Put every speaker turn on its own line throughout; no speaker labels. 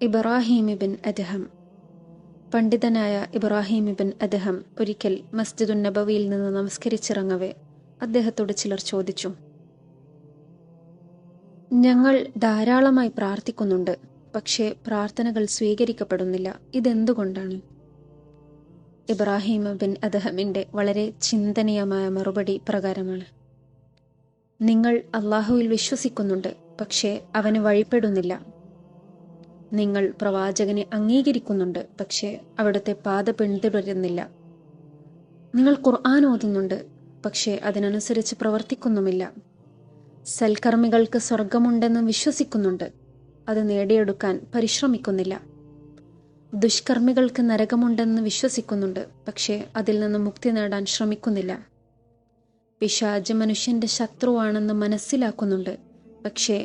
ഇബ്രാഹിം ഇബ്ൻ അദ്ഹം. പണ്ഡിതനായ ഇബ്രാഹിം ഇബ്ൻ അദ്ഹം ഒരിക്കൽ മസ്ജിദുൻ നബവിയിൽ നിന്ന് നമസ്കരിച്ചിറങ്ങവേ അദ്ദേഹത്തോട് ചിലർ ചോദിച്ചു, ഞങ്ങൾ ധാരാളമായി പ്രാർത്ഥിക്കുന്നുണ്ട്, പക്ഷേ പ്രാർത്ഥനകൾ സ്വീകരിക്കപ്പെടുന്നില്ല, ഇതെന്തുകൊണ്ടാണ്? ഇബ്രാഹിം ഇബ്ൻ അദ്ഹമിന്റെ വളരെ ചിന്തനീയമായ മറുപടി പ്രകാരമാണ്: നിങ്ങൾ അള്ളാഹുവിൽ വിശ്വസിക്കുന്നുണ്ട്, പക്ഷേ അവന് വഴിപ്പെടുന്നില്ല. നിങ്ങൾ പ്രവാചകനെ അംഗീകരിക്കുന്നുണ്ട്, പക്ഷേ അവിടുത്തെ പാത പിന്തുടരുന്നില്ല. നിങ്ങൾ ഖുർആൻ ഓതുന്നുണ്ട്, പക്ഷേ അതിനനുസരിച്ച് പ്രവർത്തിക്കുന്നുമില്ല. സൽക്കർമ്മികൾക്ക് സ്വർഗമുണ്ടെന്ന് വിശ്വസിക്കുന്നുണ്ട്, അത് നേടിയെടുക്കാൻ പരിശ്രമിക്കുന്നില്ല. ദുഷ്കർമ്മികൾക്ക് നരകമുണ്ടെന്ന് വിശ്വസിക്കുന്നുണ്ട്, പക്ഷേ അതിൽ നിന്ന് മുക്തി നേടാൻ ശ്രമിക്കുന്നില്ല. പിശാച് മനുഷ്യന്റെ ശത്രുവാണെന്ന് മനസ്സിലാക്കുന്നുണ്ട്, പക്ഷേ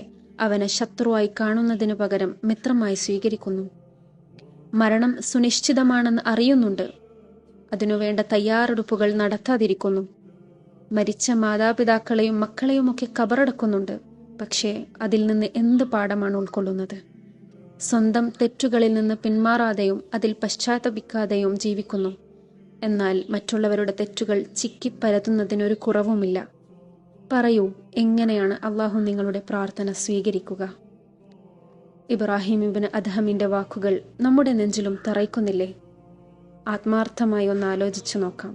അവനെ ശത്രുവായി കാണുന്നതിനു പകരം മിത്രമായി സ്വീകരിക്കുന്നു. മരണം സുനിശ്ചിതമാണെന്ന് അറിയുന്നുണ്ട്, അതിനുവേണ്ട തയ്യാറെടുപ്പുകൾ നടത്താതിരിക്കുന്നു. മരിച്ച മാതാപിതാക്കളെയും മക്കളെയുമൊക്കെ കബറടക്കുന്നുണ്ട്, പക്ഷേ അതിൽ നിന്ന് എന്ത് പാഠമാണ് ഉൾക്കൊള്ളുന്നത്? സ്വന്തം തെറ്റുകളിൽ നിന്ന് പിന്മാറാതെയും അതിൽ പശ്ചാത്തപിക്കാതെയും ജീവിക്കുന്നു. എന്നാൽ മറ്റുള്ളവരുടെ തെറ്റുകൾ ചിക്കിപ്പരത്തുന്നതിനൊരു കുറവുമില്ല. പറയൂ, എങ്ങനെയാണ് അള്ളാഹു നിങ്ങളുടെ പ്രാർത്ഥന സ്വീകരിക്കുക? ഇബ്രാഹിം ഇബ്ൻ അദ്ഹമിന്റെ വാക്കുകൾ നമ്മുടെ നെഞ്ചിലും തറയ്ക്കുന്നില്ലേ? ആത്മാർത്ഥമായി ഒന്ന് ആലോചിച്ചു നോക്കാം.